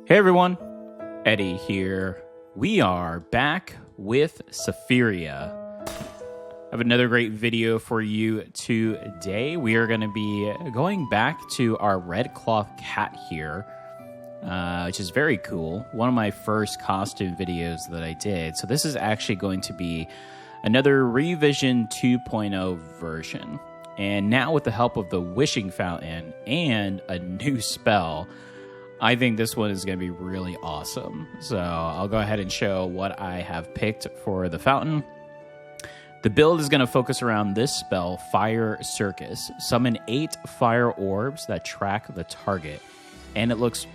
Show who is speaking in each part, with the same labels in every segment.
Speaker 1: Hey everyone, Eddie here. We are back with Sephiria. I have another great video for you today. We are going to be going back to our red cloth cat here, which is very cool. One of my first costume videos that I did. So this is actually going to be another Revision 2.0 version. And now with the help of the Wishing Fountain and a new spell, I think this one is going to be really awesome. So I'll go ahead and show what I have picked for the fountain. The build is going to focus around this spell, Fire Circus. Summon 8 fire orbs that track the target. And it looks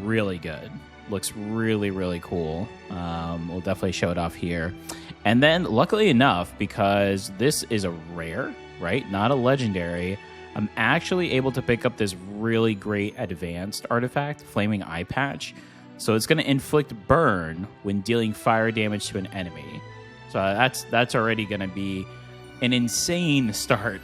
Speaker 1: really good. Looks really, really cool. We'll definitely show it off here. And then, luckily enough, because this is a rare, right? Not a legendary, I'm actually able to pick up this really great advanced artifact, Flaming Eye Patch. So it's going to inflict burn when dealing fire damage to an enemy. So that's already going to be an insane start,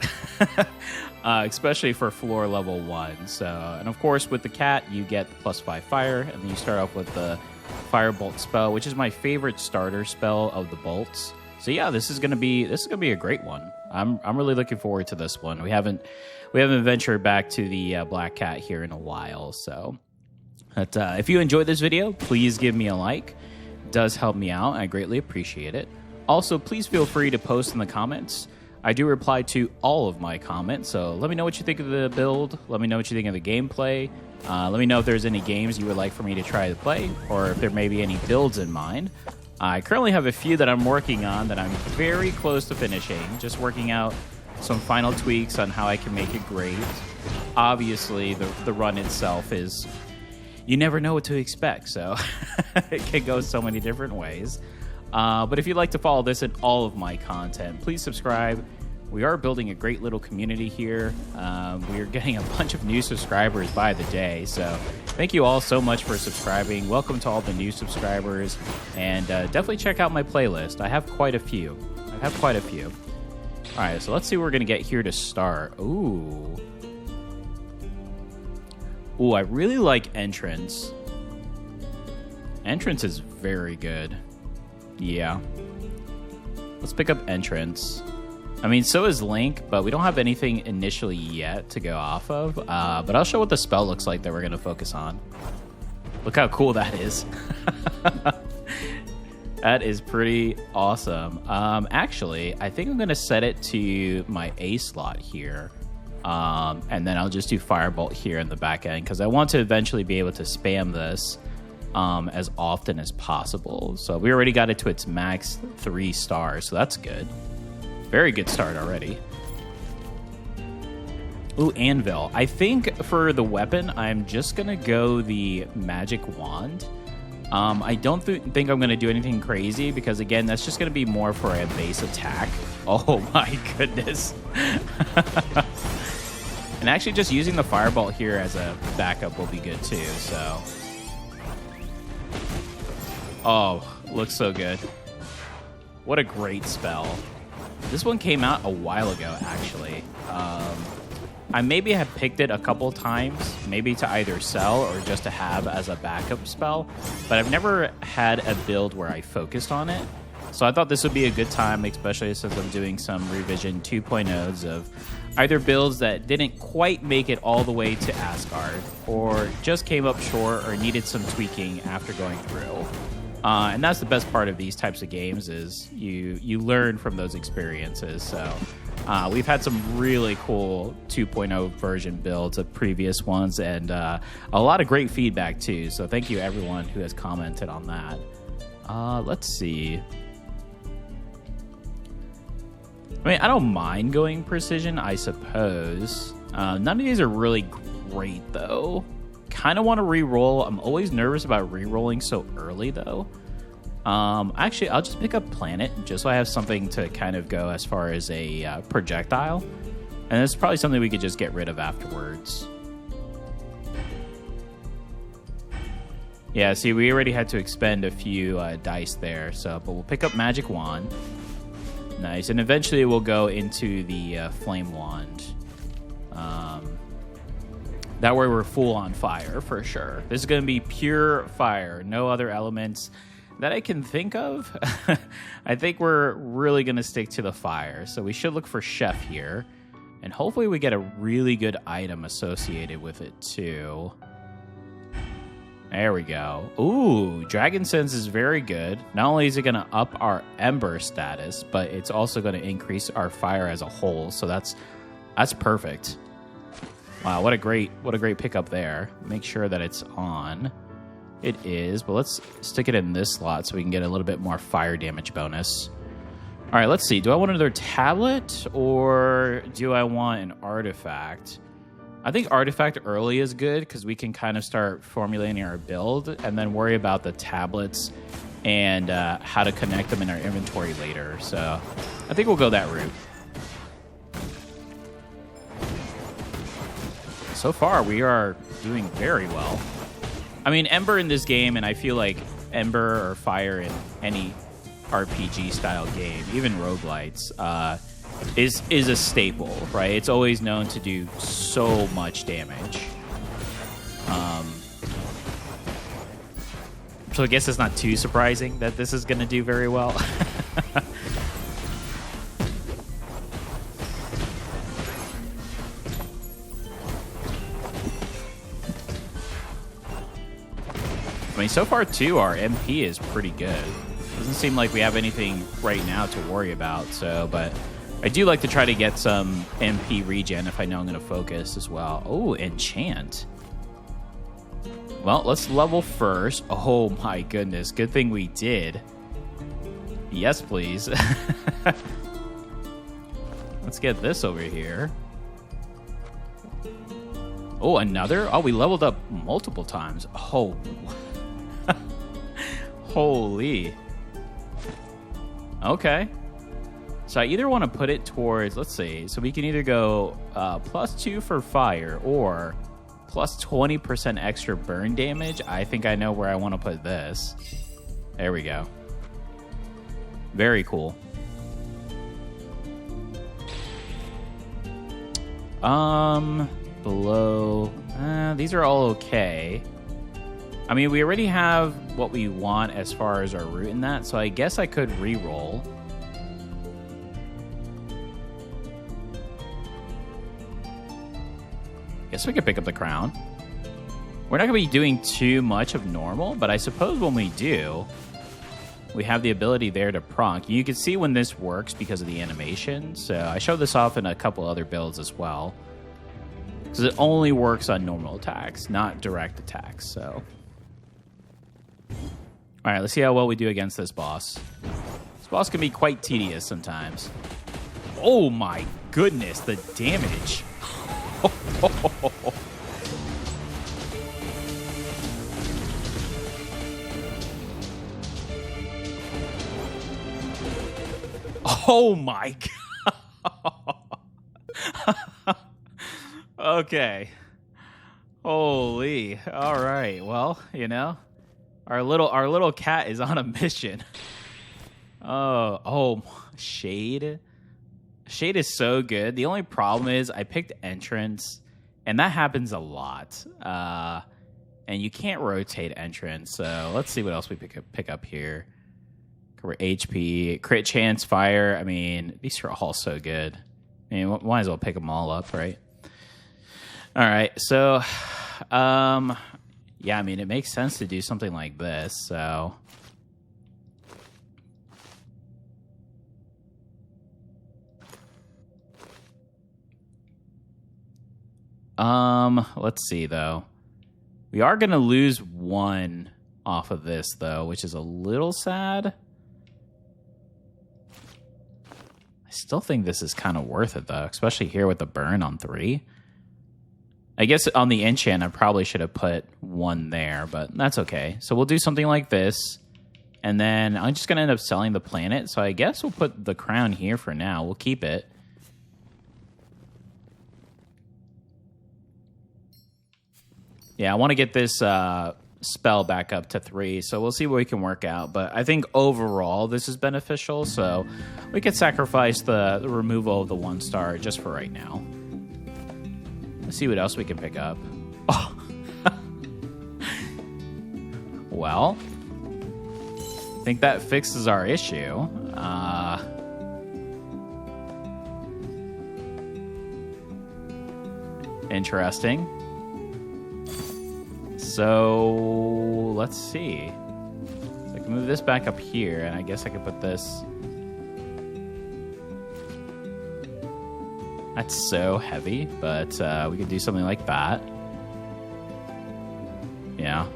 Speaker 1: especially for floor level 1. So, and of course, with the cat, you get the +5 fire, and then you start off with the Firebolt spell, which is my favorite starter spell of the bolts. So yeah, this is gonna be a great one. I'm really looking forward to this one. We haven't ventured back to the Black Cat here in a while. So, but, if you enjoyed this video, please give me a like. It does help me out. I greatly appreciate it. Also, please feel free to post in the comments. I do reply to all of my comments, so let me know what you think of the build. Let me know what you think of the gameplay. Let me know if there's any games you would like for me to try to play, or if there may be any builds in mind. I currently have a few that I'm working on that I'm very close to finishing, just working out some final tweaks on how I can make it great. Obviously, the run itself is, you never know what to expect, so it can go so many different ways. But if you'd like to follow this and all of my content, please subscribe. We are building a great little community here. We are getting a bunch of new subscribers by the day. So thank you all so much for subscribing. Welcome to all the new subscribers. And definitely check out my playlist. I have quite a few. All right, so let's see what we're going to get here to start. Ooh, I really like Entrance. Entrance is very good. Yeah. Let's pick up Entrance. I mean, so is Link, but we don't have anything initially yet to go off of. But I'll show what the spell looks like that we're going to focus on. Look how cool that is. That is pretty awesome. Actually, I think I'm going to set it to my A slot here. And then I'll just do Firebolt here in the back end, because I want to eventually be able to spam this as often as possible. So we already got it to its max 3 stars, so that's good. Very good start already. Ooh, Anvil. I think for the weapon, I'm just going to go the Magic Wand. I don't think I'm going to do anything crazy, because, again, that's just going to be more for a base attack. Oh, my goodness. And actually just using the Firebolt here as a backup will be good, too, so... Oh, looks so good. What a great spell. This one came out a while ago, actually. I maybe have picked it a couple times, maybe to either sell or just to have as a backup spell, but I've never had a build where I focused on it. So I thought this would be a good time, especially since I'm doing some Revision 2.0s of either builds that didn't quite make it all the way to Asgard, or just came up short or needed some tweaking after going through. And that's the best part of these types of games, is you learn from those experiences. So we've had some really cool 2.0 version builds of previous ones, and a lot of great feedback too. So thank you everyone who has commented on that. Let's see. I mean, I don't mind going precision, I suppose. None of these are really great though. Kind of want to re-roll. I'm always nervous about re-rolling so early, though. Actually, I'll just pick up Planet, just so I have something to kind of go as far as a projectile. And it's probably something we could just get rid of afterwards. Yeah, see, we already had to expend a few dice there, so but we'll pick up Magic Wand. Nice, and eventually we'll go into the Flame Wand. That way we're full on fire for sure. This is going to be pure fire. No other elements that I can think of. I think we're really going to stick to the fire. So we should look for Chef here. And hopefully we get a really good item associated with it too. There we go. Ooh, Dragon Sense is very good. Not only is it going to up our Ember status, but it's also going to increase our fire as a whole. So that's perfect. Wow, what a great pickup there. Make sure that it's on. It is, but let's stick it in this slot so we can get a little bit more fire damage bonus. All right, let's see. Do I want another tablet or do I want an artifact? I think artifact early is good because we can kind of start formulating our build and then worry about the tablets and how to connect them in our inventory later. So I think we'll go that route. So far, we are doing very well. I mean, Ember in this game, and I feel like Ember or Fire in any RPG-style game, even roguelites, is a staple, right? It's always known to do so much damage. So I guess it's not too surprising that this is going to do very well. I mean, so far, too, our MP is pretty good. Doesn't seem like we have anything right now to worry about, so, but I do like to try to get some MP regen if I know I'm going to focus as well. Oh, enchant. Well, let's level first. Oh, my goodness. Good thing we did. Yes, please. Let's get this over here. Oh, another? Oh, we leveled up multiple times. Oh, holy. Okay. So I either want to put it towards, let's see, so we can either go +2 for fire or plus 20% extra burn damage. I think I know where I want to put this. There we go. Very cool. Below, these are all okay. I mean, we already have what we want as far as our route in that, so I guess I could re-roll. Guess we could pick up the crown. We're not going to be doing too much of normal, but I suppose when we do, we have the ability there to proc. You can see when this works because of the animation, so I showed this off in a couple other builds as well. Because it only works on normal attacks, not direct attacks, so... All right, let's see how well we do against this boss. This boss can be quite tedious sometimes. Oh my goodness, the damage. Oh my god. Okay. Holy. All right. Well, you know, our little cat is on a mission. Oh, Shade. Shade is so good. The only problem is I picked entrance, and that happens a lot. And you can't rotate entrance. So let's see what else we pick up here. Cover HP, crit chance, fire. I mean, these are all so good. I mean, might as well pick them all up, right? All right. So, yeah, I mean, it makes sense to do something like this. So, let's see though. We are going to lose one off of this though, which is a little sad. I still think this is kind of worth it though, especially here with the burn on 3. I guess on the enchant, I probably should have put 1 there, but that's okay. So we'll do something like this, and then I'm just going to end up selling the planet. So I guess we'll put the crown here for now. We'll keep it. Yeah, I want to get this spell back up to 3, so we'll see what we can work out. But I think overall this is beneficial, so we could sacrifice the removal of the 1 star just for right now. Let's see what else we can pick up. Oh. Well, I think that fixes our issue. Interesting. So let's see. So I can move this back up here, and I guess I could put this. That's so heavy, but we could do something like that. Yeah.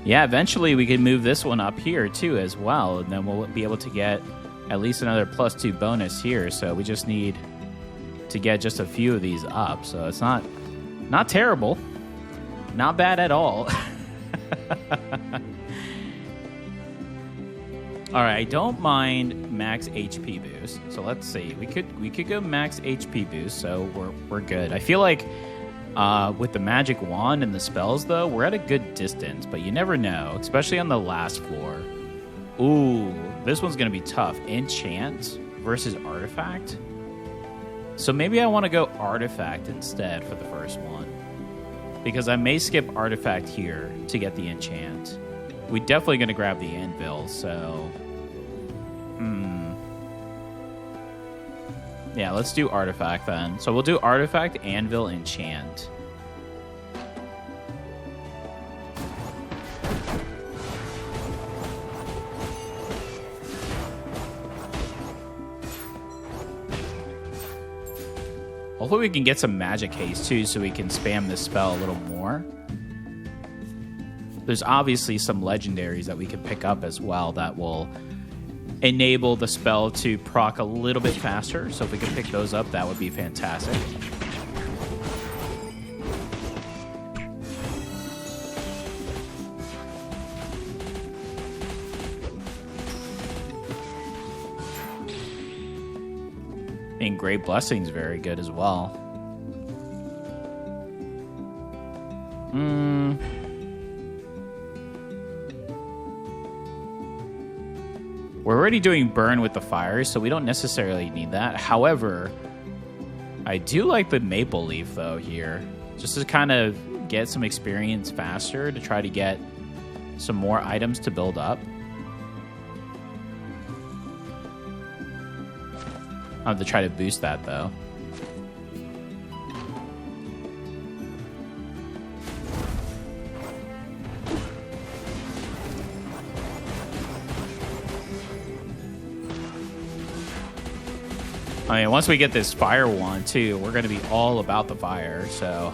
Speaker 1: Yeah, eventually we can move this one up here too as well, and then we'll be able to get at least another +2 bonus here. So we just need to get just a few of these up. So it's not terrible. Not bad at all. All right, I don't mind max HP boost. So let's see. We could go max HP boost, so we're good. I feel like with the magic wand and the spells, though, we're at a good distance, but you never know, especially on the last floor. Ooh, this one's going to be tough. Enchant versus artifact. So maybe I want to go artifact instead for the first one, because I may skip artifact here to get the enchant. We're definitely going to grab the anvil, so... Yeah, let's do artifact then. So we'll do artifact, anvil, enchant. Hopefully we can get some magic haste too, so we can spam this spell a little more. There's obviously some legendaries that we can pick up as well that will enable the spell to proc a little bit faster. So if we could pick those up, that would be fantastic. And Great Blessing's very good as well. We're already doing burn with the fire, so we don't necessarily need that. However, I do like the maple leaf, though, here. Just to kind of get some experience faster, to try to get some more items to build up. I'll have to try to boost that, though. I mean, once we get this fire wand, too, we're going to be all about the fire, so...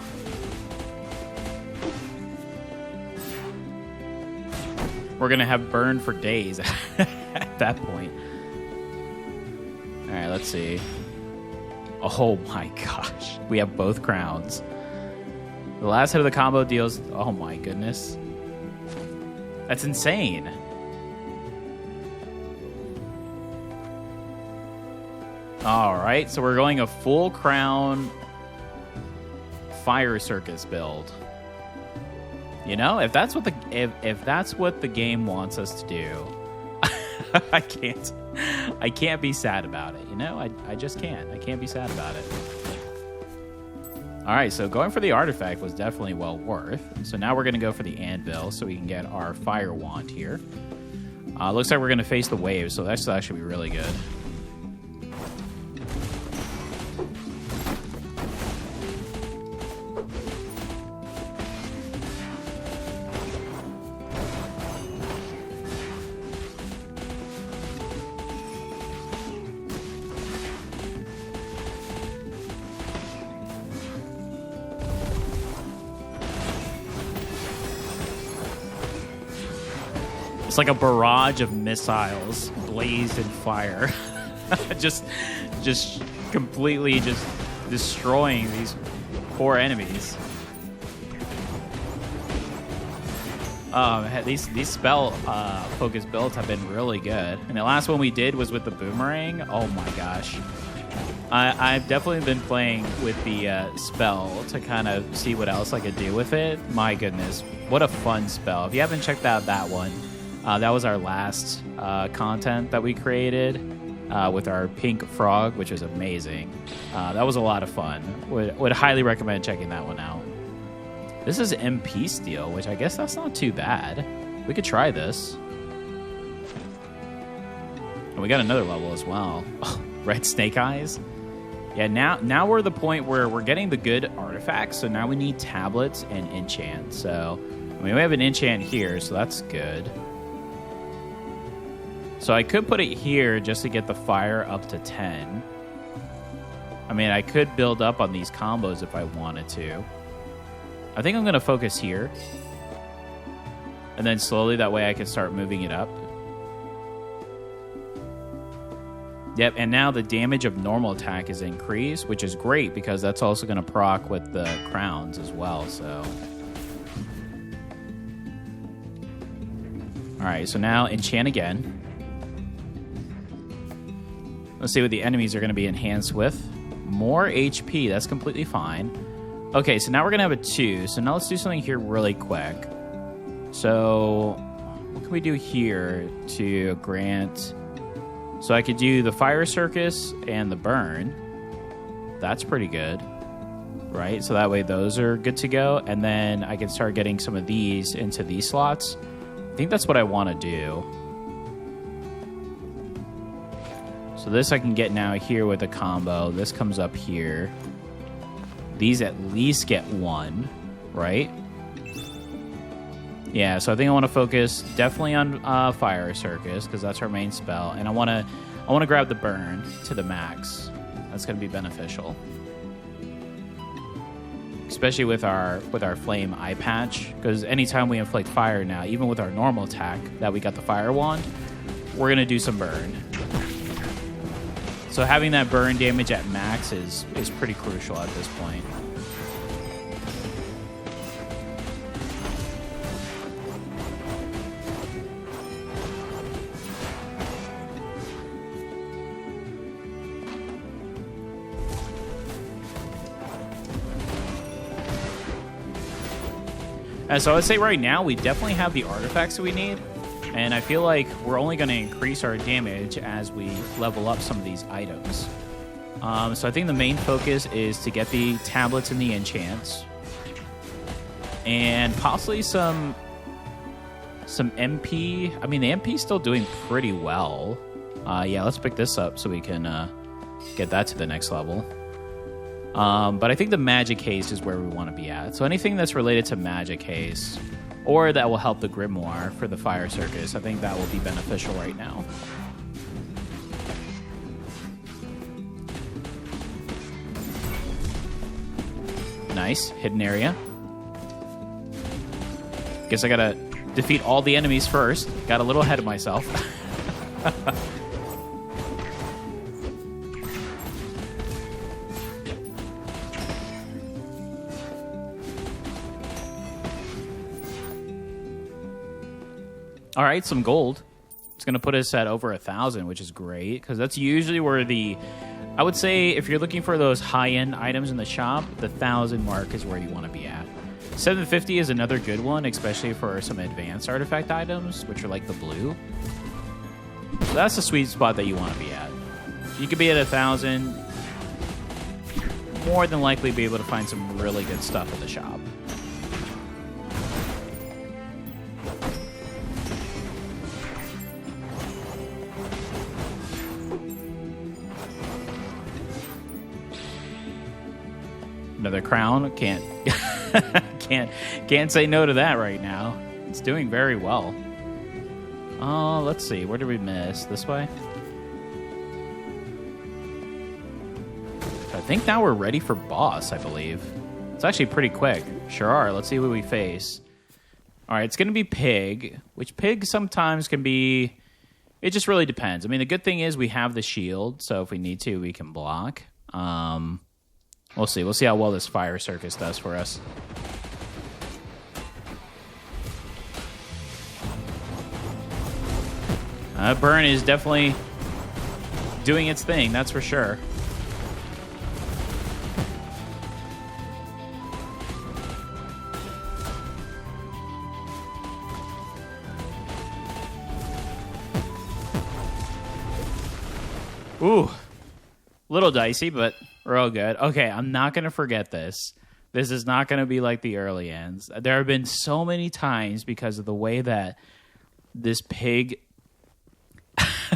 Speaker 1: We're going to have burn for days at that point. Alright, let's see. Oh my gosh. We have both crowns. The last hit of the combo deals... Oh my goodness. That's insane. Alright, so we're going a full crown fire circus build. You know, if that's what the if that's what the game wants us to do, I can't be sad about it, you know? I just can't. I can't be sad about it. Alright, so going for the artifact was definitely well worth. So now we're going to go for the anvil so we can get our fire wand here. Looks like we're going to face the waves, so that's actually be really good. It's like a barrage of missiles blazed in fire. just completely just destroying these poor enemies. These spell focus builds have been really good. And the last one we did was with the boomerang. Oh my gosh. I've definitely been playing with the spell to kind of see what else I could do with it. My goodness, what a fun spell. If you haven't checked out that one, that was our last content that we created. with our pink frog, which was amazing. That was a lot of fun. Would highly recommend checking that one out. This is MP steel, which I guess that's not too bad. We could try this. And we got another level as well. Oh, red snake eyes. Yeah, now we're at the point where we're getting the good artifacts, so now we need tablets and enchant. So, I mean, we have an enchant here, so that's good. So I could put it here just to get the fire up to 10. I mean, I could build up on these combos if I wanted to. I think I'm going to focus here. And then slowly, that way I can start moving it up. Yep, and now the damage of normal attack is increased, which is great because that's also going to proc with the crowns as well, so... Alright, so now enchant again. Let's see what the enemies are going to be enhanced with. More HP, that's completely fine. Okay, so now we're going to have a 2. So now let's do something here really quick. So, what can we do here to grant... So I could do the fire circus and the burn. That's pretty good. Right? So that way those are good to go. And then I can start getting some of these into these slots. I think that's what I want to do. So this I can get now here with a combo. This comes up here. These at least get 1, right? Yeah, so I think I want to focus definitely on Fire Circus because that's our main spell, and I want to grab the burn to the max. That's going to be beneficial, especially with our flame eye patch. Because anytime we inflict fire now, even with our normal attack that we got the fire wand, we're going to do some burn. So having that burn damage at max is pretty crucial at this point. So I would say right now we definitely have the artifacts that we need, and I feel like we're only going to increase our damage as we level up some of these items. So I think the main focus is to get the tablets and the enchants, and possibly some MP. I mean, the MP is still doing pretty well. Yeah, let's pick this up so we can get that to the next level. But I think the magic haste is where we want to be at. So anything that's related to magic haste, or that will help the grimoire for the fire circus, I think that will be beneficial right now. Nice. Hidden area. Guess I gotta defeat all the enemies first. Got a little ahead of myself. All right, some gold. It's going to put us at over 1,000, which is great, because that's usually where I would say if you're looking for those high-end items in the shop, the 1,000 mark is where you want to be at. 750 is another good one, especially for some advanced artifact items, which are like the blue. So that's the sweet spot that you want to be at. You could be at 1,000, more than likely be able to find some really good stuff at the shop. Another crown. Can't say no to that right now. It's doing very well. Oh, let's see. Where did we miss? This way? I think now we're ready for boss, I believe. It's actually pretty quick. Sure are. Let's see what we face. All right, it's going to be Pig, which Pig sometimes can be... It just really depends. I mean, the good thing is we have the shield, so if we need to, we can block. We'll see. We'll see how well this fire circus does for us. Burn is definitely doing its thing, that's for sure. Ooh. Little dicey, but we're all good. Okay, I'm not going to forget this. This is not going to be like the early ends. There have been so many times because of the way that this pig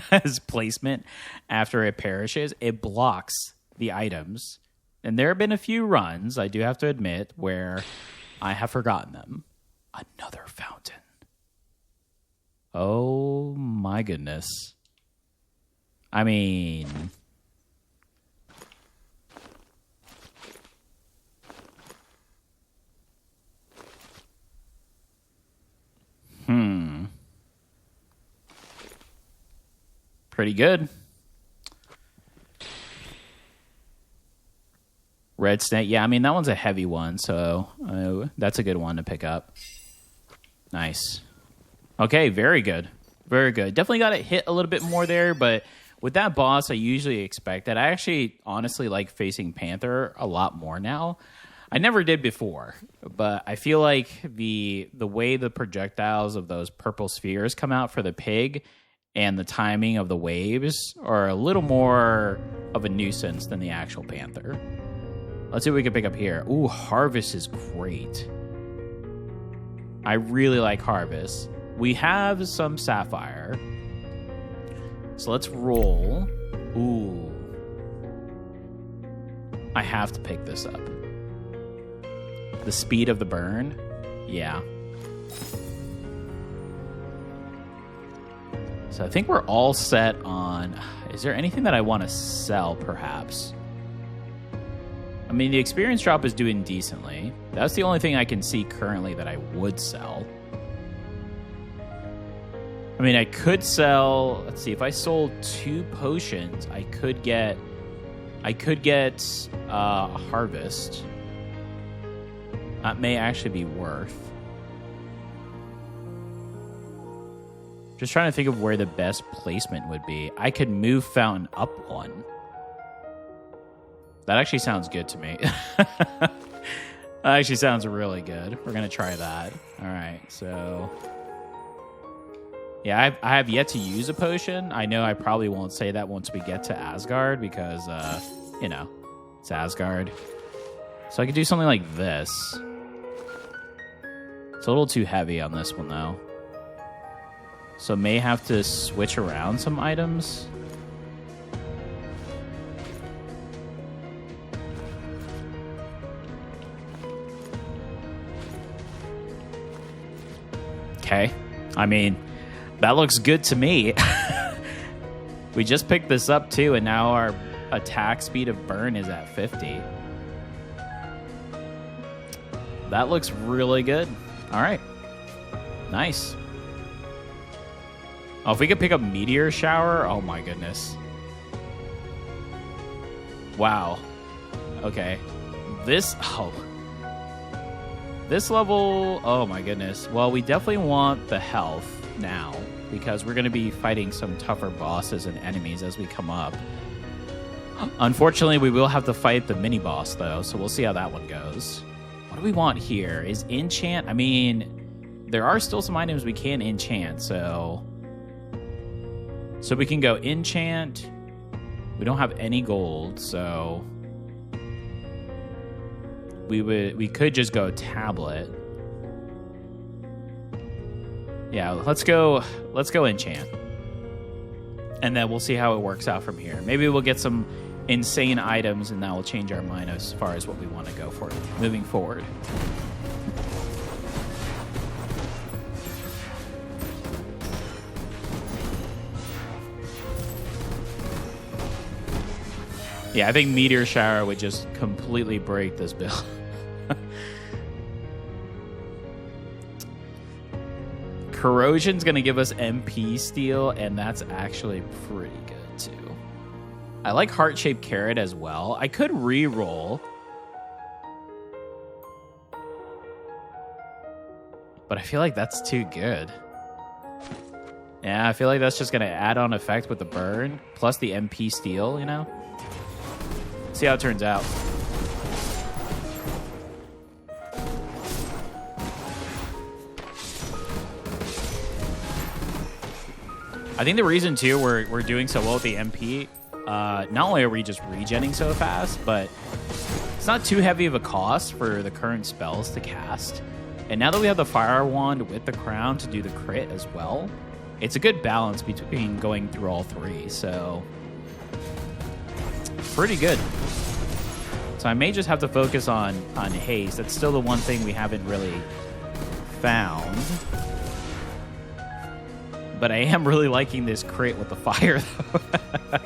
Speaker 1: has placement after it perishes, it blocks the items. And there have been a few runs, I do have to admit, where I have forgotten them. Another fountain. Oh my goodness. I mean... Pretty good. Red snake. Yeah, I mean, that one's a heavy one, so that's a good one to pick up. Nice. Okay, very good. Very good. Definitely got it hit a little bit more there, but with that boss, I usually expect that. I actually honestly like facing Panther a lot more now. I never did before, but I feel like the way the projectiles of those purple spheres come out for the pig and the timing of the waves are a little more of a nuisance than the actual Panther. Let's see what we can pick up here. Ooh, Harvest is great. I really like Harvest. We have some Sapphire. So let's roll. Ooh. I have to pick this up. The speed of the burn? Yeah. So I think we're all set on... Is there anything that I want to sell, perhaps? I mean, the experience drop is doing decently. That's the only thing I can see currently that I would sell. I mean, I could sell... Let's see, if I sold 2 potions, I could get a Harvest. That may actually be worth. Just trying to think of where the best placement would be. I could move Fountain up 1. That actually sounds good to me. That actually sounds really good. We're going to try that. All right, so... Yeah, I have yet to use a potion. I know I probably won't say that once we get to Asgard because, you know, it's Asgard. So I could do something like this. It's a little too heavy on this one, though. So may have to switch around some items. Okay. I mean, that looks good to me. We just picked this up, too, and now our attack speed of burn is at 50. That looks really good. All right. Nice. Oh, if we could pick up Meteor Shower, oh my goodness. Wow. Okay. This level, oh my goodness. Well, we definitely want the health now because we're going to be fighting some tougher bosses and enemies as we come up. Unfortunately, we will have to fight the mini-boss, though, so we'll see how that one goes. What do we want here? Is enchant? I mean, there are still some items we can enchant, so we can go enchant. We don't have any gold, so we could just go tablet. Yeah, let's go enchant. And then we'll see how it works out from here. Maybe we'll get some insane items and that will change our mind as far as what we want to go for moving forward. Yeah, I think Meteor Shower would just completely break this build. Corrosion's going to give us MP steal, and that's actually pretty good, too. I like Heart-Shaped Carrot as well. I could re-roll. But I feel like that's too good. Yeah, I feel like that's just going to add on effect with the burn, plus the MP steal, you know? See how it turns out. I think the reason, too, we're doing so well with the MP not only are we just regenning so fast, but it's not too heavy of a cost for the current spells to cast. And now that we have the Fire Wand with the Crown to do the crit as well, it's a good balance between going through all three. So, pretty good. So I may just have to focus on haste. That's still the one thing we haven't really found. But I am really liking this crit with the fire, though.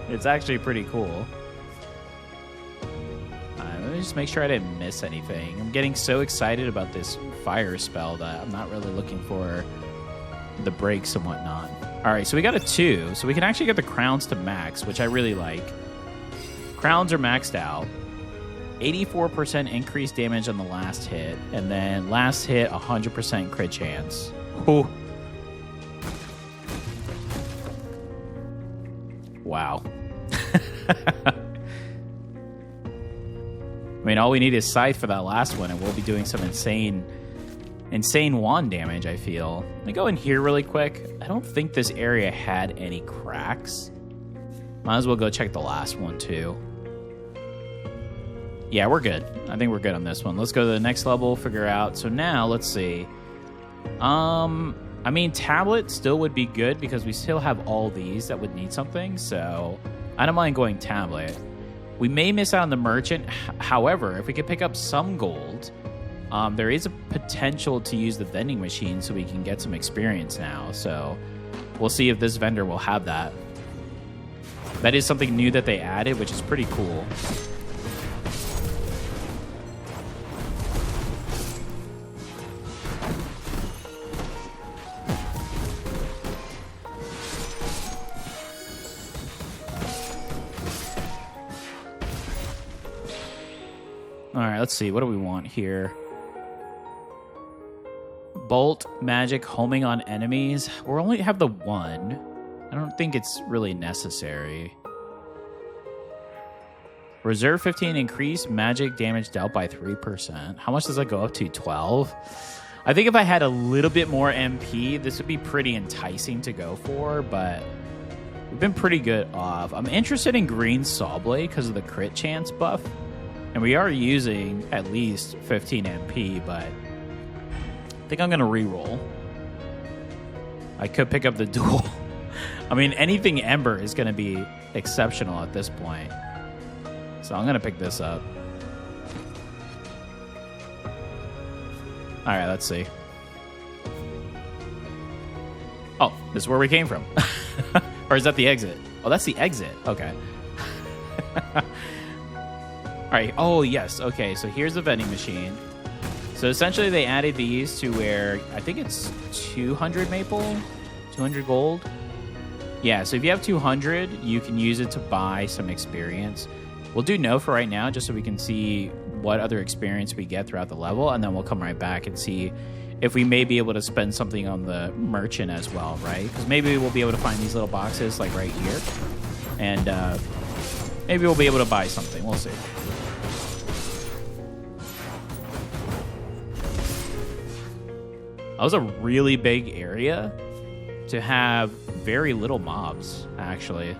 Speaker 1: It's actually pretty cool. Let me just make sure I didn't miss anything. I'm getting so excited about this fire spell that I'm not really looking for the breaks and whatnot. All right, so we got a 2. So we can actually get the crowns to max, which I really like. Crowns are maxed out. 84% increased damage on the last hit. And then last hit, 100% crit chance. Ooh. Wow. I mean, all we need is Scythe for that last one, and we'll be doing some insane wand damage, I feel. Let me go in here really quick. I don't think this area had any cracks. Might as well go check the last one, too. Yeah, we're good. I think we're good on this one. Let's go to the next level, figure out. So now, let's see. I mean, tablet still would be good because we still have all these that would need something. So I don't mind going tablet. We may miss out on the merchant. However, if we could pick up some gold, there is a potential to use the vending machine so we can get some experience now. So we'll see if this vendor will have that. That is something new that they added, which is pretty cool. All right, let's see. What do we want here? Bolt, magic, homing on enemies. We only have the one. I don't think it's really necessary. Reserve 15, increase magic damage dealt by 3%. How much does that go up to? 12? I think if I had a little bit more MP, this would be pretty enticing to go for, but we've been pretty good off. I'm interested in green Sawblade because of the crit chance buff. And we are using at least 15 MP, but I think I'm going to reroll. I could pick up the duel. I mean, anything Ember is going to be exceptional at this point. So I'm going to pick this up. All right, let's see. Oh, this is where we came from. Or is that the exit? Oh, that's the exit. Okay. All right. Oh, yes. Okay, so here's the vending machine. So essentially they added these to where I think it's 200 maple, 200 gold. Yeah, so if you have 200, you can use it to buy some experience. We'll do no for right now just so we can see what other experience we get throughout the level, and then we'll come right back and see if we may be able to spend something on the merchant as well, right? Because maybe we'll be able to find these little boxes like right here, and maybe we'll be able to buy something. We'll see. That was a really big area to have very little mobs, actually.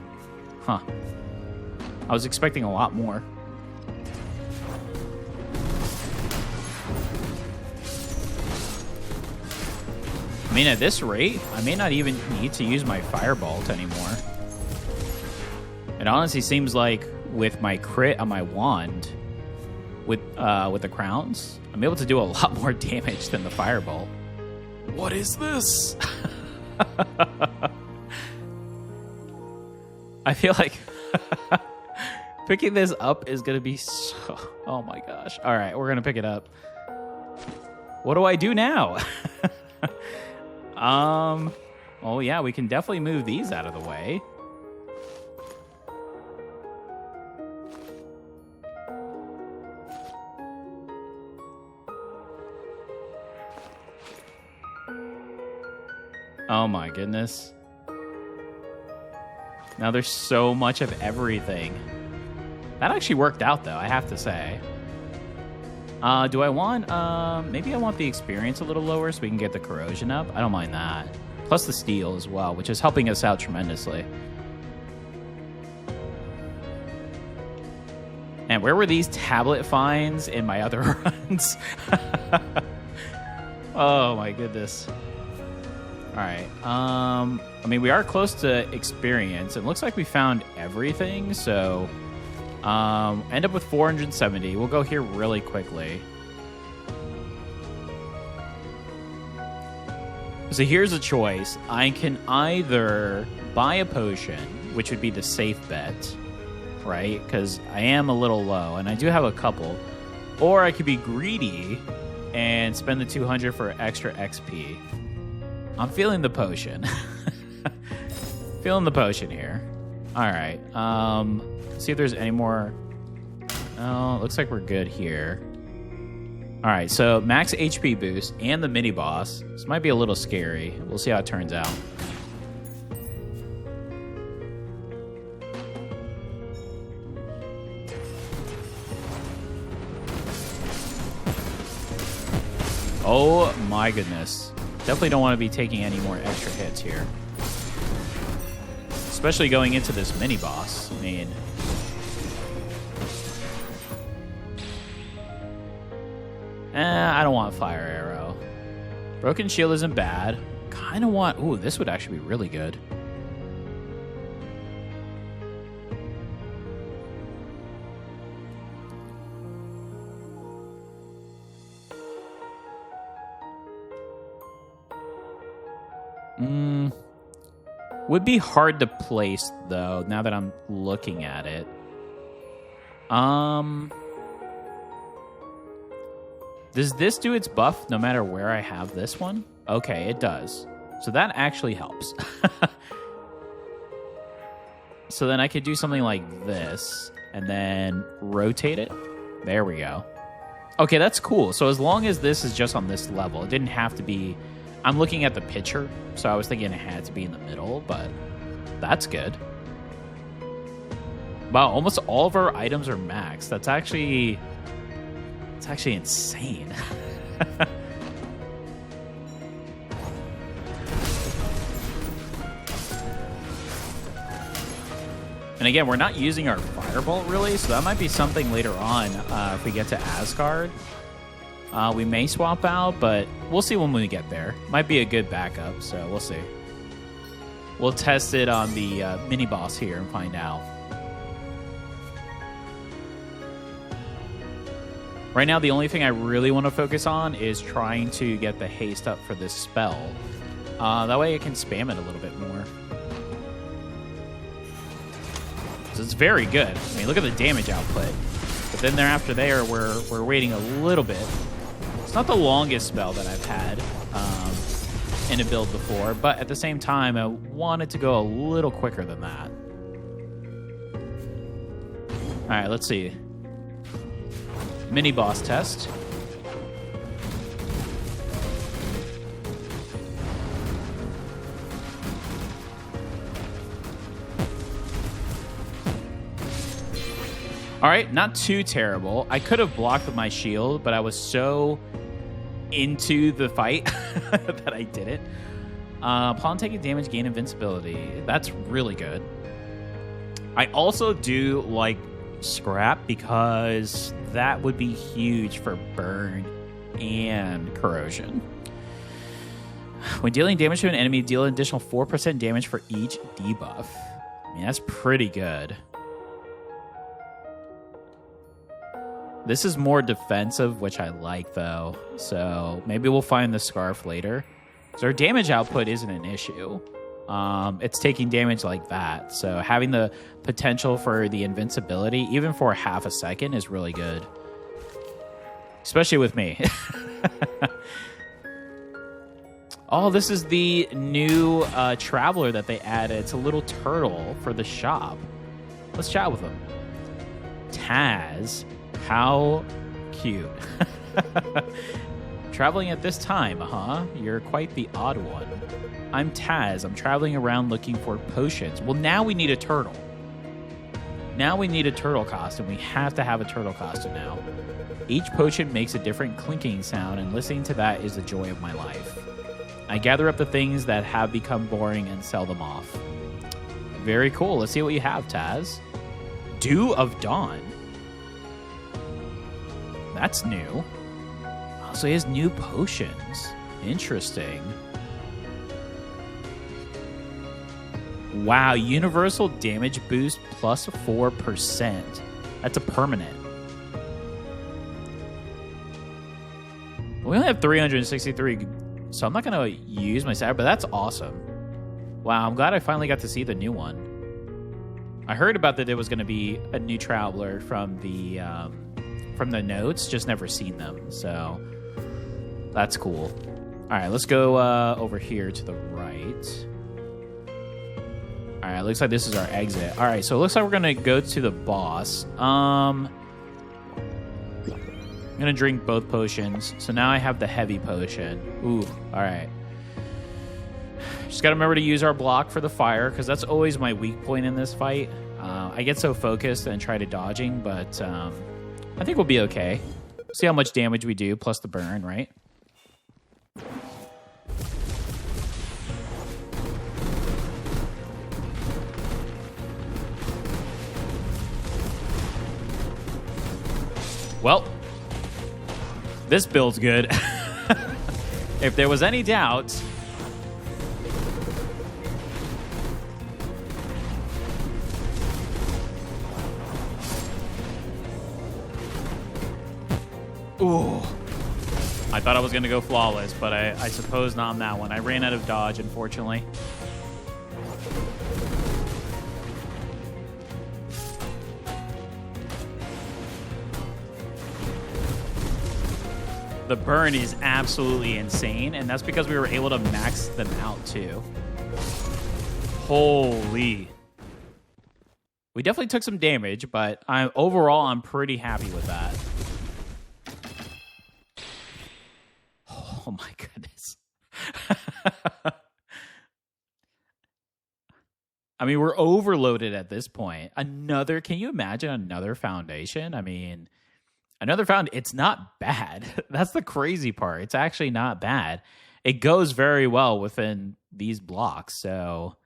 Speaker 1: Huh. I was expecting a lot more. I mean, at this rate, I may not even need to use my Firebolt anymore. It honestly seems like with my crit on my wand, with the crowns, I'm able to do a lot more damage than the Firebolt. What is this? I feel like picking this up is going to be so... Oh my gosh. All right, we're going to pick it up. What do I do now? Oh yeah, we can definitely move these out of the way. Oh my goodness. Now there's so much of everything. That actually worked out though, I have to say. Do I want, maybe I want the experience a little lower so we can get the corrosion up. I don't mind that. Plus the steel as well, which is helping us out tremendously. And where were these tablet finds in my other runs? Oh my goodness. All right. I mean, we are close to experience. It looks like we found everything, so end up with 470. We'll go here really quickly. So here's a choice. I can either buy a potion, which would be the safe bet, right? Because I am a little low, and I do have a couple. Or I could be greedy and spend the 200 for extra XP. I'm feeling the potion. Feeling the potion here. All right. See if there's any more. Oh, looks like we're good here. All right, so max HP boost and the mini boss. This might be a little scary. We'll see how it turns out. Oh my goodness. Definitely don't want to be taking any more extra hits here. Especially going into this mini boss. I mean, I don't want Fire Arrow. Broken Shield isn't bad. Kind of want... Ooh, this would actually be really good. Would be hard to place, though, now that I'm looking at it. Does this do its buff no matter where I have this one? Okay, it does. So that actually helps. So then I could do something like this and then rotate it. There we go. Okay, that's cool. So as long as this is just on this level, it didn't have to be... I'm looking at the picture, so I was thinking it had to be in the middle, but that's good. Wow, almost all of our items are maxed. That's actually... It's actually insane. And again, we're not using our Firebolt really, so that might be something later on if we get to Asgard. We may swap out, but we'll see when we get there. Might be a good backup, so we'll see. We'll test it on the mini-boss here and find out. Right now, the only thing I really want to focus on is trying to get the haste up for this spell. That way I can spam it a little bit more. So it's very good. I mean, look at the damage output. But then after there, we're waiting a little bit. It's not the longest spell that I've had in a build before, but at the same time, I want it to go a little quicker than that. All right, let's see. Mini boss test. All right, not too terrible. I could have blocked with my shield, but I was so into the fight that I didn't. Upon taking damage, gain invincibility. That's really good. I also do like scrap because that would be huge for burn and corrosion. When dealing damage to an enemy, deal an additional 4% damage for each debuff. I mean, that's pretty good. This is more defensive, which I like, though. So maybe we'll find the Scarf later. So our damage output isn't an issue. It's taking damage like that. So having the potential for the invincibility, even for half a second, is really good. Especially with me. Oh, this is the new Traveler that they added. It's a little turtle for the shop. Let's chat with him. Taz. How cute. Traveling at this time, huh? You're quite the odd one. I'm Taz. I'm traveling around looking for potions. Well, now we need a turtle. Now we need a turtle costume. We have to have a turtle costume now. Each potion makes a different clinking sound, and listening to that is the joy of my life. I gather up the things that have become boring and sell them off. Very cool. Let's see what you have, Taz. Dew of Dawn. That's new. Oh, so he has new potions. Interesting. Wow, universal damage boost plus 4%. That's a permanent. We only have 363, so I'm not going to use my stat, but that's awesome. Wow, I'm glad I finally got to see the new one. I heard about that there was going to be a new traveler from the notes, just never seen them, so that's cool. All right, let's go over here to the right. All right, looks like this is our exit. All right, so it looks like we're going to go to the boss. I'm going to drink both potions. So now I have the heavy potion. Ooh, all right. Just got to remember to use our block for the fire, because that's always my weak point in this fight. I get so focused and try to dodging, but I think we'll be okay. See how much damage we do, plus the burn, right? Well, this build's good. If there was any doubt. Ooh. I thought I was going to go flawless, but I suppose not on that one. I ran out of dodge, unfortunately. The burn is absolutely insane, and that's because we were able to max them out, too. Holy. We definitely took some damage, but overall, I'm pretty happy with that. Oh, my goodness. I mean, we're overloaded at this point. Can you imagine another foundation? I mean... it's not bad. That's the crazy part. It's actually not bad. It goes very well within these blocks. So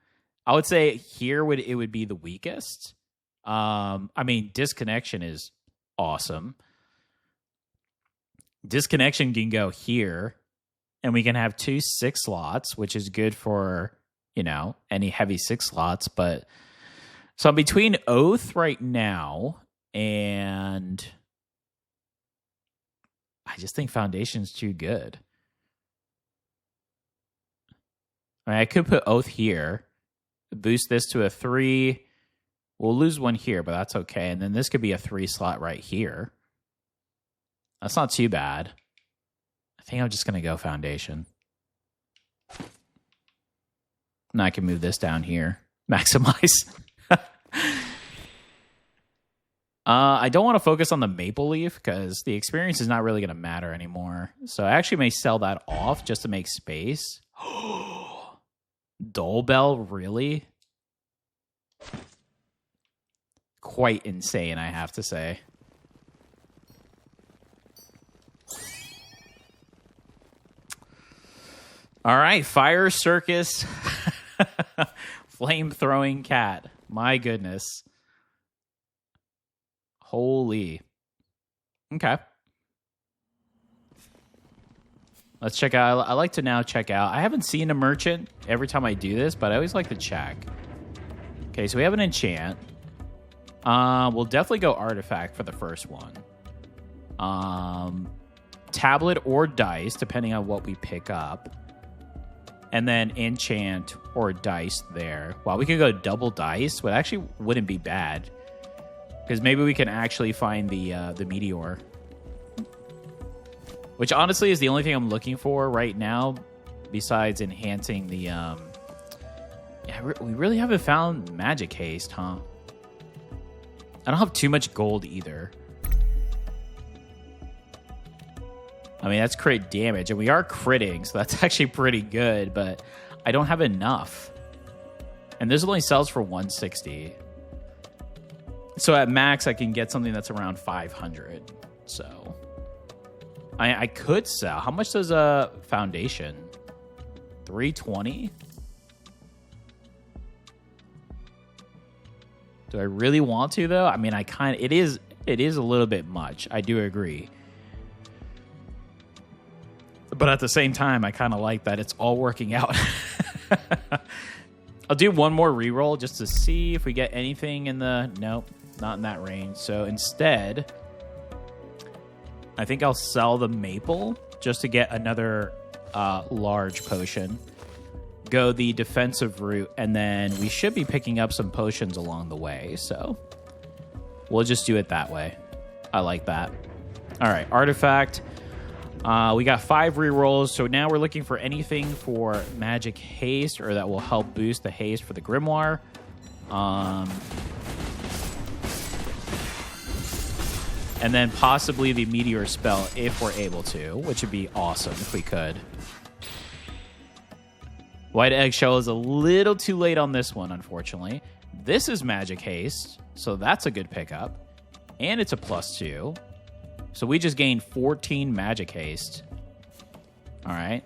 Speaker 1: I would say here it would be the weakest. I mean, disconnection is awesome. Disconnection can go here, and we can have 2 6 slots, which is good for, any heavy 6 slots. But so I'm between Oath right now, and I just think Foundation's too good. I mean, I could put Oath here, boost this to a 3. We'll lose one here, but that's okay. And then this could be a 3 slot right here. That's not too bad. I think I'm just going to go Foundation. Now I can move this down here. Maximize. I don't want to focus on the Maple Leaf because the experience is not really going to matter anymore. So I actually may sell that off just to make space. Dole Bell, really? Quite insane, I have to say. All right, Fire Circus. Flame-throwing cat. My goodness. Holy. Okay. Let's check out. I like to now check out. I haven't seen a merchant every time I do this, but I always like to check. Okay, so we have an enchant. We'll definitely go artifact for the first one. Tablet or dice, depending on what we pick up. And then enchant or dice there. Wow, we could go double dice, but actually wouldn't be bad. Because maybe we can actually find the meteor. Which honestly is the only thing I'm looking for right now, besides enhancing the... Yeah, we really haven't found magic haste, huh? I don't have too much gold either. I mean, that's crit damage, and we are critting, so that's actually pretty good, but I don't have enough. And this only sells for 160. So at max, I can get something that's around 500. So I could sell. How much does a foundation? 320? Do I really want to though? I mean, it is a little bit much. I do agree. But at the same time, I kind of like that it's all working out. I'll do one more reroll just to see if we get anything in the... Nope, not in that range. So instead, I think I'll sell the maple just to get another large potion. Go the defensive route, and then we should be picking up some potions along the way. So we'll just do it that way. I like that. All right, artifact. We got 5 rerolls, so now we're looking for anything for magic haste, or that will help boost the haste for the grimoire. And then possibly the meteor spell if we're able to, which would be awesome if we could. White eggshell is a little too late on this one, unfortunately. This is magic haste, so that's a good pickup. And it's a +2. So we just gained 14 magic haste. All right.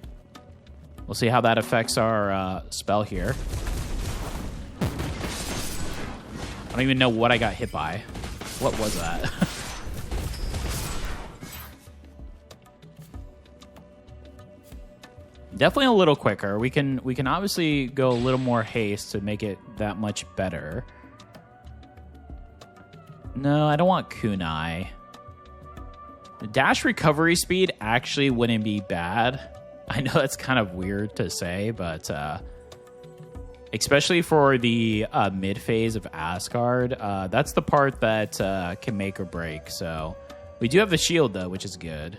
Speaker 1: We'll see how that affects our spell here. I don't even know what I got hit by. What was that? Definitely a little quicker. We can obviously go a little more haste to make it that much better. No, I don't want kunai. The dash recovery speed actually wouldn't be bad. I know that's kind of weird to say, but especially for the mid phase of Asgard, that's the part that can make or break. So we do have the shield though, which is good.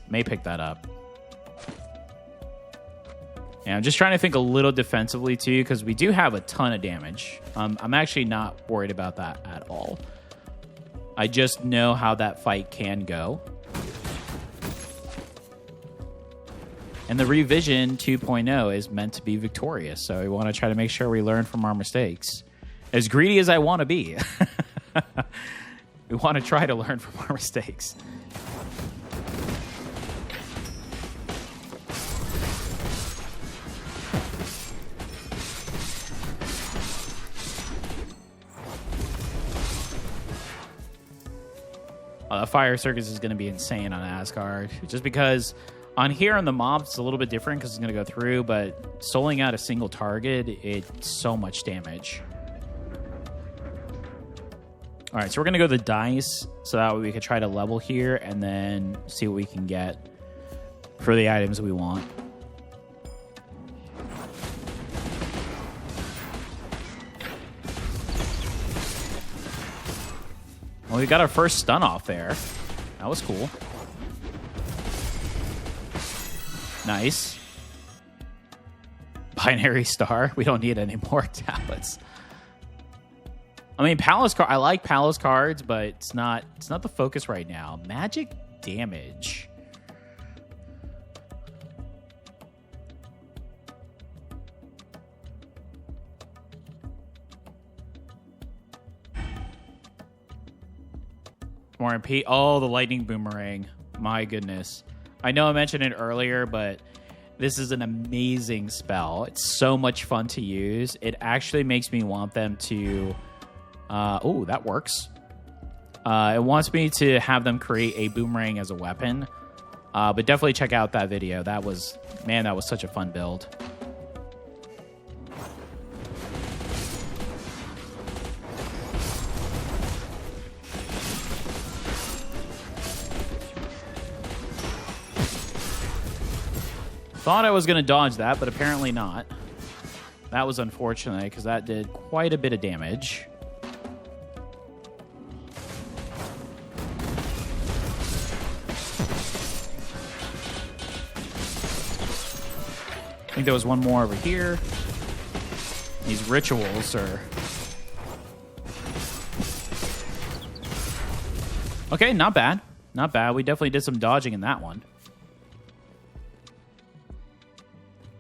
Speaker 1: May pick that up. And I'm just trying to think a little defensively too, because we do have a ton of damage. I'm actually not worried about that at all. I just know how that fight can go. And the Revision 2.0 is meant to be victorious, so we want to try to make sure we learn from our mistakes. As greedy as I want to be, we want to try to learn from our mistakes. Fire Circus is going to be insane on Asgard. Just because on here on the mobs, it's a little bit different because it's going to go through, but souling out a single target, it's so much damage. All right, so we're going to go the dice so that way we can try to level here and then see what we can get for the items we want. Well, we got our first stun off there. That was cool. Nice. Binary star. We don't need any more tablets. I mean, Palace card. I like Palace cards, but it's not the focus right now. Magic damage. War and Pete. Oh, the lightning boomerang. My goodness. I know I mentioned it earlier, but this is an amazing spell. It's so much fun to use. It actually makes me want them to... oh, that works. It wants me to have them create a boomerang as a weapon. But definitely check out that video. That was... Man, that was such a fun build. Thought I was going to dodge that, but apparently not. That was unfortunate, because that did quite a bit of damage. I think there was one more over here. These rituals are... Okay, not bad. Not bad. We definitely did some dodging in that one.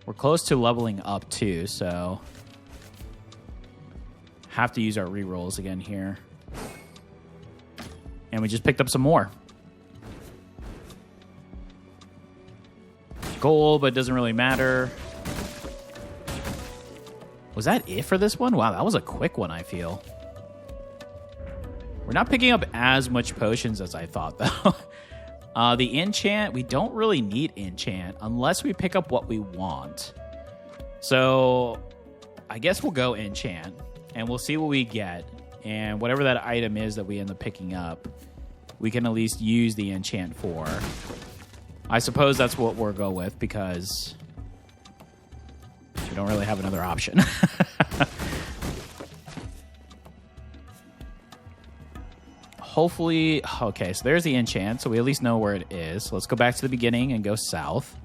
Speaker 1: We're close to leveling up too, so have to use our rerolls again here. And we just picked up some more. Gold, but it doesn't really matter. Was that it for this one? Wow, that was a quick one, I feel. We're not picking up as much potions as I thought, though. The enchant, we don't really need enchant unless we pick up what we want. So I guess we'll go enchant, and we'll see what we get. And whatever that item is that we end up picking up, we can at least use the enchant for. I suppose that's what we'll go with, because we don't really have another option. Hopefully, okay, so there's the enchant, so we at least know where it is. So let's go back to the beginning and go south.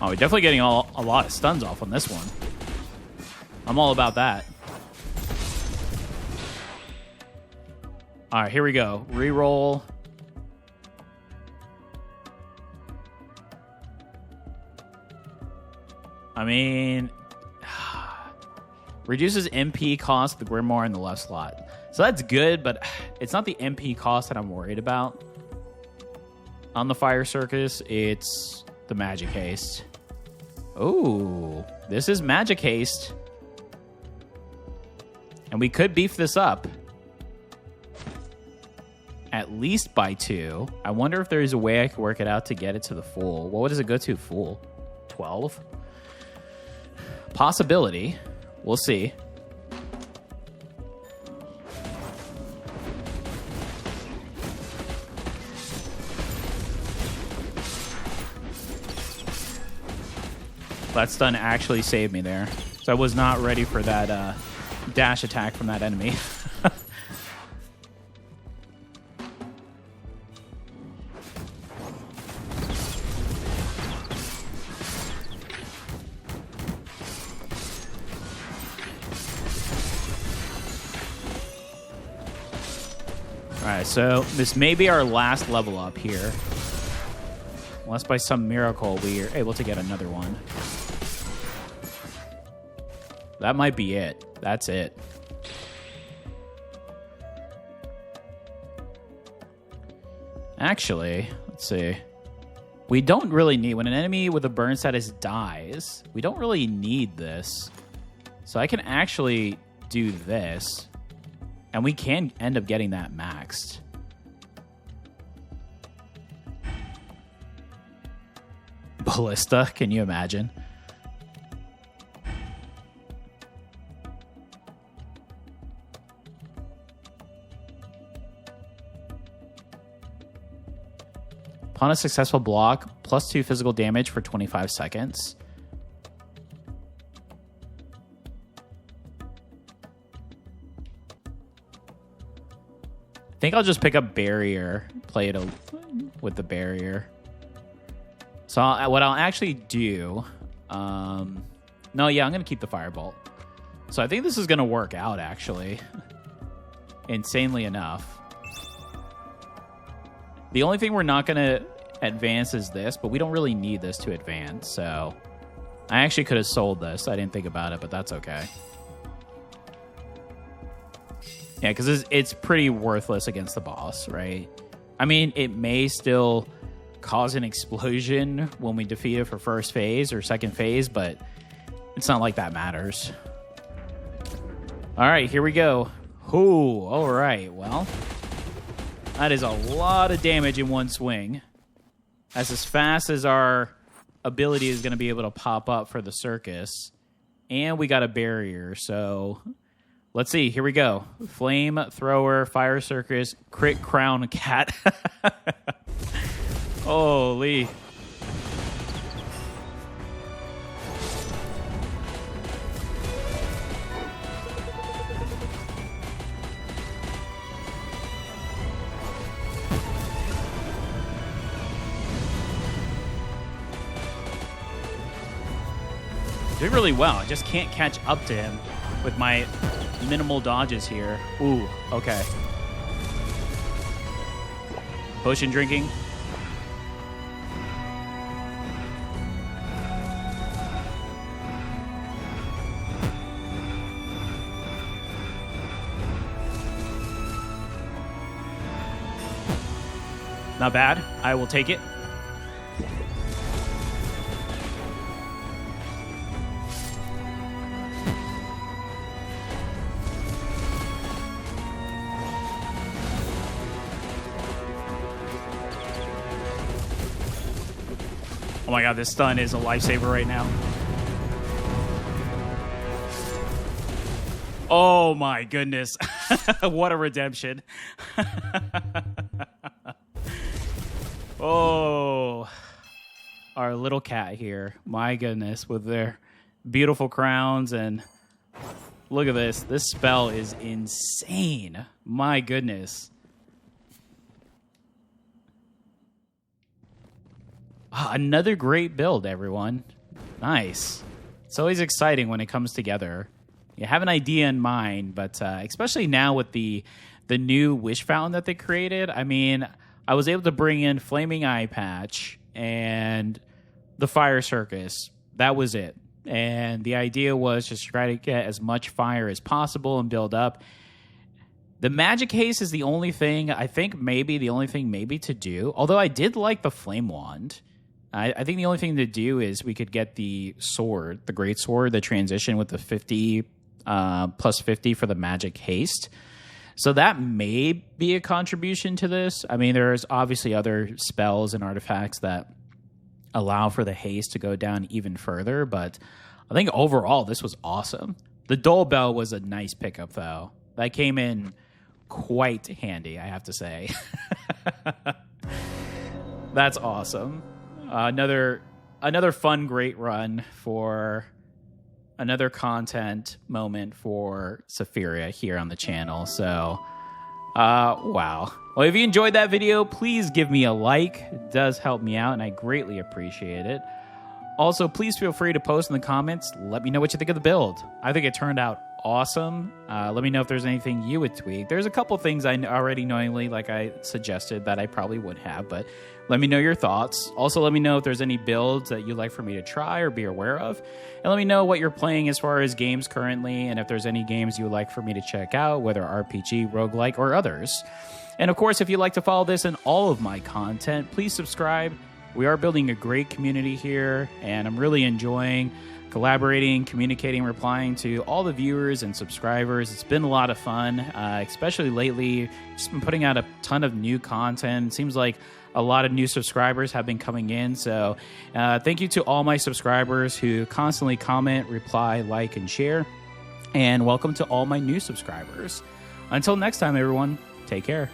Speaker 1: Oh, we're definitely getting a lot of stuns off on this one. I'm all about that. All right, here we go. Reroll. I mean, reduces MP cost of the Grimoire in the left slot. So that's good, but it's not the MP cost that I'm worried about. On the Fire Circus, it's the Magic Haste. Oh, this is Magic Haste. And we could beef this up. At least by 2. I wonder if there's a way I could work it out to get it to the full. What does it go to full? 12? Possibility. We'll see. That stun actually saved me there. So I was not ready for that dash attack from that enemy. Alright, so this may be our last level up here. Unless by some miracle we are able to get another one. That might be it. That's it. Actually, let's see. We don't really need... When an enemy with a burn status dies, we don't really need this. So I can actually do this. And we can end up getting that maxed. Ballista, can you imagine? Upon a successful block, +2 physical damage for 25 seconds. I think I'll just pick up barrier, play it with the barrier. So what I'll actually do... no, yeah, I'm going to keep the firebolt. So I think this is going to work out, actually. Insanely enough. The only thing we're not going to advance is this, but we don't really need this to advance, so... I actually could have sold this. I didn't think about it, but that's okay. Yeah, because it's pretty worthless against the boss, right? I mean, it may still cause an explosion when we defeat it for first phase or second phase, but it's not like that matters. All right, here we go. Ooh, all right, well... That is a lot of damage in one swing. That's as fast as our ability is going to be able to pop up for the Circus. And we got a barrier, so... Let's see, here we go. Flame Thrower, Fire Circus, Crit Crown Cat. Holy. Doing really well. I just can't catch up to him with my minimal dodges here. Ooh, okay. Potion drinking. Not bad. I will take it. Oh my god, this stun is a lifesaver right now. Oh my goodness. What a redemption. Oh, our little cat here. My goodness, with their beautiful crowns. And look at this. This spell is insane. My goodness. Another great build, everyone. Nice. It's always exciting when it comes together. You have an idea in mind, but especially now with the new wish fountain that they created, I mean, I was able to bring in Flaming Eye Patch and the Fire Circus. That was it. And the idea was just try to get as much fire as possible and build up. The Magic Haste is the only thing, I think maybe the only thing maybe to do. Although I did like the Flame Wand. I think the only thing to do is we could get the sword, the Great Sword, the transition with the 50 plus 50 for the Magic Haste. So that may be a contribution to this. I mean, there's obviously other spells and artifacts that allow for the haste to go down even further, but I think overall this was awesome. The Dole Bell was a nice pickup, though. That came in quite handy, I have to say. That's awesome. Another fun, great run for another content moment for Sephiria here on the channel. So, wow. Well, if you enjoyed that video, please give me a like. It does help me out, and I greatly appreciate it. Also, please feel free to post in the comments. Let me know what you think of the build. I think it turned out awesome. Let me know if there's anything you would tweak. There's a couple things I already knowingly, like I suggested, that I probably would have, but let me know your thoughts. Also, let me know if there's any builds that you'd like for me to try or be aware of. And let me know what you're playing as far as games currently, and if there's any games you would like for me to check out, whether RPG, roguelike, or others. And of course, if you'd like to follow this and all of my content, please subscribe. We are building a great community here, and I'm really enjoying collaborating, communicating, replying to all the viewers and subscribers. It's been a lot of fun, especially lately. Just been putting out a ton of new content. It seems like a lot of new subscribers have been coming in. So thank you to all my subscribers who constantly comment, reply, like, and share. And welcome to all my new subscribers. Until next time, everyone, take care.